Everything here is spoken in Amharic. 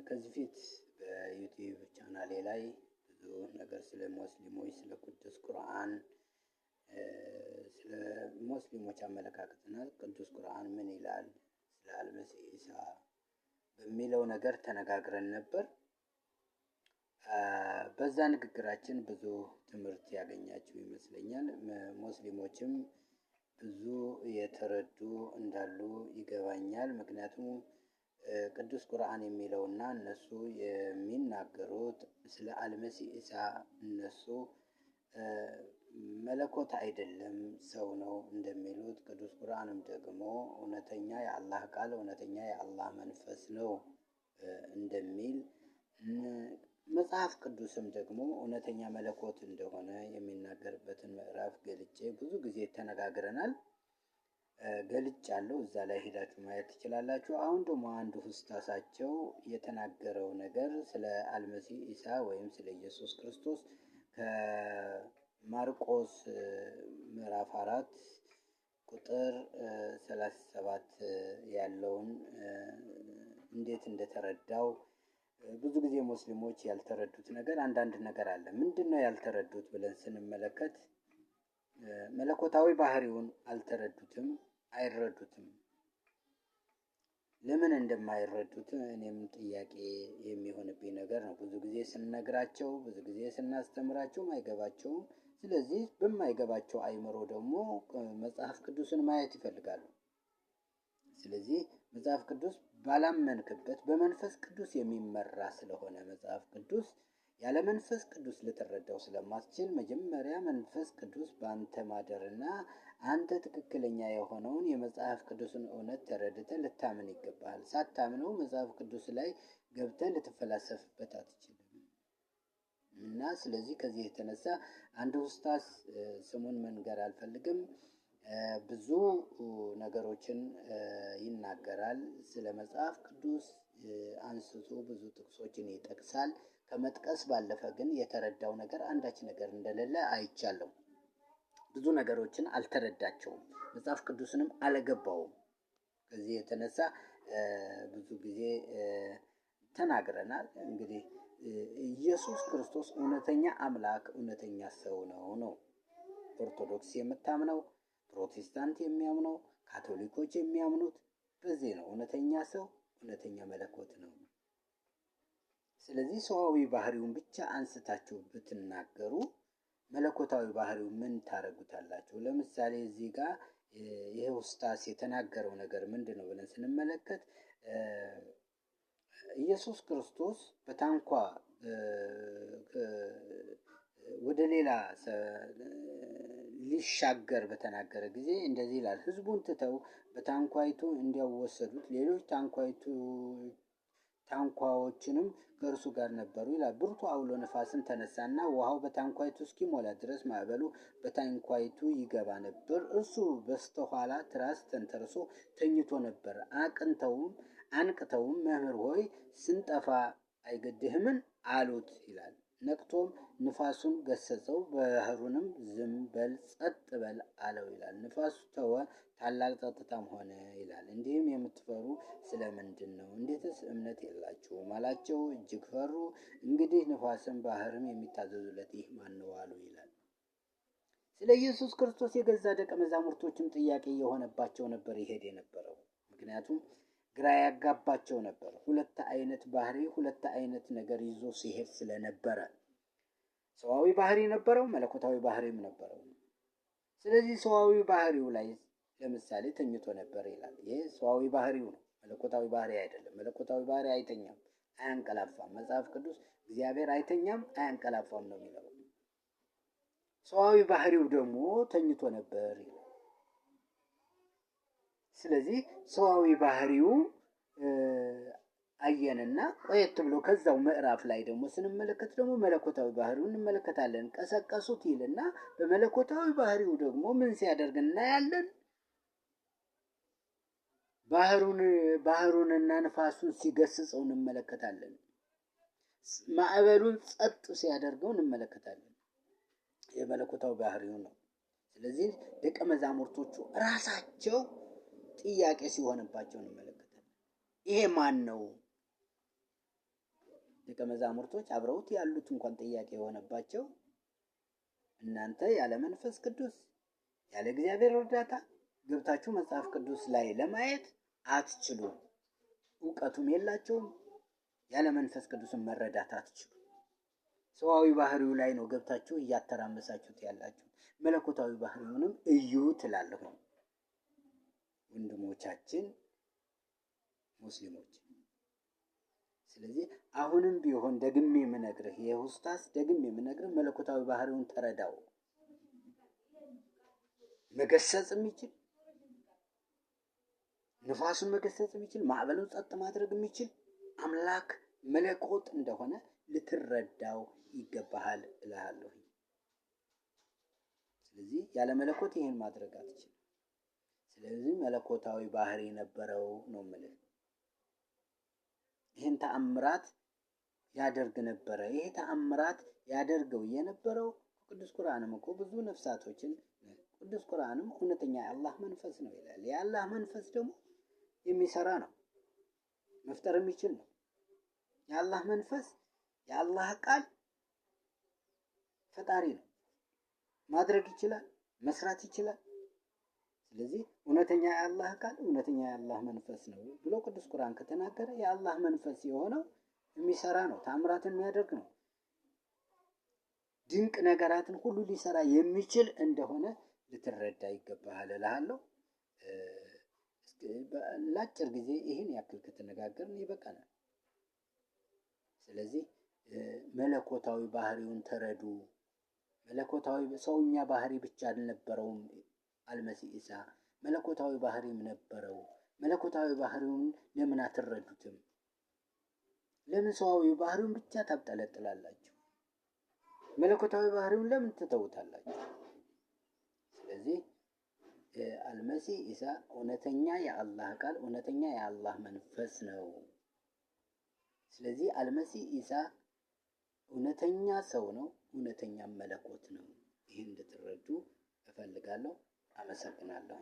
ከዚህ ፊት በዩቲዩብ ቻናሌ ላይ ብዙ ነገር ስለ ሙስሊሞች ስለ ቅዱስ ቁርአን ስለ ሙስሊሞች አመለካከትና ቅዱስ ቁርአን ምን ይላል ስለ አልመሲህ ኢሳ በሚለው ነገር ተነጋግረን ነበር። በዛ ንግግራችን ብዙ ትምህርት ያገኛችሁ ይመስለኛል። ሙስሊሞችም ብዙ የተረዱ እንዳሉ ይገባኛል። ምክንያቱም ቅዱስ ቁርአን የሚለውና እነሱ የሚናገሩት ስለ አልመሲህ ኢሳ እነሱ መለኮት አይደለም ሰው ነው እንደሚሉት፣ ቅዱስ ቁርአንም ደግሞ እውነተኛ የአላህ ቃል እውነተኛ የአላህ መንፈስ ነው እንደሚል፣ መጽሐፍ ቅዱስም ደግሞ እውነተኛ መለኮት እንደሆነ የሚናገርበትን ምዕራፍ ገልጬ ብዙ ጊዜ ተነጋግረናል። ገልጫለሁ። እዛ ላይ ሄዳችሁ ማየት ትችላላችሁ። አሁን ደግሞ አንዱ ኡስታዛቸው የተናገረው ነገር ስለ አልመሲህ ኢሳ ወይም ስለ ኢየሱስ ክርስቶስ ከማርቆስ ምዕራፍ 4 ቁጥር 37 ያለውን እንዴት እንደተረዳው፣ ብዙ ጊዜ ሙስሊሞች ያልተረዱት ነገር አንዳንድ ነገር አለ። ምንድነው ያልተረዱት ብለን ስንመለከት መለኮታዊ ባህሪውን አልተረዱትም፣ አይረዱትም። ለምን እንደማይረዱት እኔም ጥያቄ የሚሆንብኝ ነገር ነው። ብዙ ጊዜ ስንነግራቸው፣ ብዙ ጊዜ ስናስተምራቸው አይገባቸውም። ስለዚህ በማይገባቸው አይምሮ ደግሞ መጽሐፍ ቅዱስን ማየት ይፈልጋሉ። ስለዚህ መጽሐፍ ቅዱስ ባላመንክበት በመንፈስ ቅዱስ የሚመራ ስለሆነ መጽሐፍ ቅዱስ ያለ መንፈስ ቅዱስ ልትረዳው ስለማትችል መጀመሪያ መንፈስ ቅዱስ በአንተ ማደርና አንተ ትክክለኛ የሆነውን የመጽሐፍ ቅዱስን እውነት ተረድተህ ልታምን ይገባል። ሳታምነው መጽሐፍ ቅዱስ ላይ ገብተህ ልትፈላሰፍበት አትችልም። እና ስለዚህ ከዚህ የተነሳ አንድ ኡስታዝ ስሙን መንገር አልፈልግም ብዙ ነገሮችን ይናገራል። ስለ መጽሐፍ ቅዱስ አንስቶ ብዙ ጥቅሶችን ይጠቅሳል። ከመጥቀስ ባለፈ ግን የተረዳው ነገር አንዳች ነገር እንደሌለ አይቻለሁ። ብዙ ነገሮችን አልተረዳቸውም፣ መጽሐፍ ቅዱስንም አልገባውም። ከዚህ የተነሳ ብዙ ጊዜ ተናግረናል። እንግዲህ ኢየሱስ ክርስቶስ እውነተኛ አምላክ እውነተኛ ሰው ነው። ኦርቶዶክስ የምታምነው፣ ፕሮቴስታንት የሚያምነው፣ ካቶሊኮች የሚያምኑት በዚህ ነው። እውነተኛ ሰው እውነተኛ መለኮት ነው። ስለዚህ ሰዋዊ ባህሪውን ብቻ አንስታችሁ ብትናገሩ መለኮታዊ ባህሪው ምን ታረጉታላችሁ? ለምሳሌ እዚህ ጋር ይሄ ኡስታዝ የተናገረው ነገር ምንድነው ብለን ስንመለከት ኢየሱስ ክርስቶስ በታንኳ ወደ ሌላ ሊሻገር በተናገረ ጊዜ እንደዚህ ይላል፣ ህዝቡን ትተው በታንኳይቱ እንዲያወሰዱት ሌሎች ታንኳዎችንም ከእርሱ ጋር ነበሩ ይላል። ብርቱ አውሎ ነፋስን ተነሳና ውሃው በታንኳይቱ እስኪሞላ ድረስ ማዕበሉ በታንኳይቱ ይገባ ነበር። እርሱ በስተኋላ ትራስ ተንተርሶ ተኝቶ ነበር። አንቅተውም መምህር ሆይ ስንጠፋ አይገድህምን አሉት ይላል። ነቅቶም ንፋሱን ገሰጸው፣ ባህሩንም ዝም በል ጸጥ በል አለው ይላል። ንፋሱ ተወ፣ ታላቅ ጸጥታም ሆነ ይላል። እንዲህም የምትፈሩ ስለምንድን ነው? እንዴትስ እምነት የላችሁም አላቸው። እጅግ ፈሩ። እንግዲህ ንፋስም ባህርም የሚታዘዙለት ይህ ማን ነው አሉ ይላል። ስለ ኢየሱስ ክርስቶስ የገዛ ደቀ መዛሙርቶችም ጥያቄ የሆነባቸው ነበር ይሄድ የነበረው። ምክንያቱም ግራ ያጋባቸው ነበር። ሁለት አይነት ባህሪ፣ ሁለት አይነት ነገር ይዞ ሲሄድ ስለነበረ ሰዋዊ ባህሪ ነበረው፣ መለኮታዊ ባህሪም ነበረው። ስለዚህ ሰዋዊ ባህሪው ላይ ለምሳሌ ተኝቶ ነበር ይላል። ይሄ ሰዋዊ ባህሪው ነው፣ መለኮታዊ ባህሪ አይደለም። መለኮታዊ ባህሪ አይተኛም፣ አያንቀላፋም። መጽሐፍ ቅዱስ እግዚአብሔር አይተኛም አያንቀላፋም ነው የሚለው። ሰዋዊ ባህሪው ደግሞ ተኝቶ ነበር ይላል። ስለዚህ ሰዋዊ ባህሪው አየንና ቆየት ብሎ ከዛው ምዕራፍ ላይ ደግሞ ስንመለከት ደግሞ መለኮታዊ ባህሪውን እንመለከታለን። ቀሰቀሱት ይልና በመለኮታዊ ባህሪው ደግሞ ምን ሲያደርግ እናያለን? ባህሩንና ንፋሱን ሲገስጸው እንመለከታለን። ማዕበሉን ጸጥ ሲያደርገው እንመለከታለን። የመለኮታዊ ባህሪው ነው። ስለዚህ ደቀ መዛሙርቶቹ ራሳቸው ጥያቄ ሲሆንባቸው እንመለከታለን። ይሄ ማን ነው? ደቀ መዛሙርቶች አብረውት ያሉት እንኳን ጥያቄ የሆነባቸው እናንተ ያለ መንፈስ ቅዱስ ያለ እግዚአብሔር እርዳታ ገብታችሁ መጽሐፍ ቅዱስ ላይ ለማየት አትችሉም፣ እውቀቱም የላችሁም፣ ያለ መንፈስ ቅዱስን መረዳት አትችሉም። ሰዋዊ ባህሪው ላይ ነው ገብታችሁ እያተራመሳችሁት ያላችሁ። መለኮታዊ ባህሪውንም እዩ ትላለሁ ወንድሞቻችን ሙስሊሞች። ስለዚህ አሁንም ቢሆን ደግሜ የምነግርህ የኡስታዝ ደግሜ የምነግርህ መለኮታዊ ባህሪውን ተረዳው። መገሰጽ የሚችል ንፋሱን መገሰጽ የሚችል ማዕበሉን ጸጥ ማድረግ የሚችል አምላክ መለኮት እንደሆነ ልትረዳው ይገባሃል እልሃለሁ። ስለዚህ ያለ መለኮት ይሄን ማድረግ አትችልም። ስለዚህ መለኮታዊ ባህሪ ነበረው ነው የምልህ። ይሄን ተአምራት ያደርግ ነበረ። ይሄ ተአምራት ያደርገው የነበረው ቅዱስ ቁርአንም እኮ ብዙ ነፍሳቶችን ቅዱስ ቁርአንም እውነተኛ የአላህ መንፈስ ነው ይላል። የአላህ መንፈስ ደግሞ የሚሰራ ነው፣ መፍጠር የሚችል ነው። የአላህ መንፈስ የአላህ ቃል ፈጣሪ ነው፣ ማድረግ ይችላል፣ መስራት ይችላል። ስለዚህ እውነተኛ የአላህ ቃል እውነተኛ የአላህ መንፈስ ነው ብሎ ቅዱስ ቁርአን ከተናገረ የአላህ መንፈስ የሆነው የሚሰራ ነው፣ ተአምራትን የሚያደርግ ነው፣ ድንቅ ነገራትን ሁሉ ሊሰራ የሚችል እንደሆነ ልትረዳ ይገባሃል እልሃለሁ። ለአጭር ጊዜ ይህን ያክል ከተነጋገርን ይበቃናል። ስለዚህ መለኮታዊ ባህሪውን ተረዱ። መለኮታዊ ሰውኛ ባህሪ ብቻ አልነበረውም አልመሲህ ኢሳ፣ መለኮታዊ ባህሪም ነበረው። መለኮታዊ ባህሪውን ለምን አትረዱትም? ለምን ሰዋዊ ባህሪውን ብቻ ታብጠለጥላላችሁ? መለኮታዊ ባህሪውን ለምን ትተውታላችሁ? ስለዚህ አልመሲህ ኢሳ እውነተኛ የአላህ ቃል እውነተኛ የአላህ መንፈስ ነው። ስለዚህ አልመሲህ ኢሳ እውነተኛ ሰው ነው፣ እውነተኛ መለኮት ነው። ይህን እንድትረዱ እፈልጋለሁ። አመሰግናለሁ።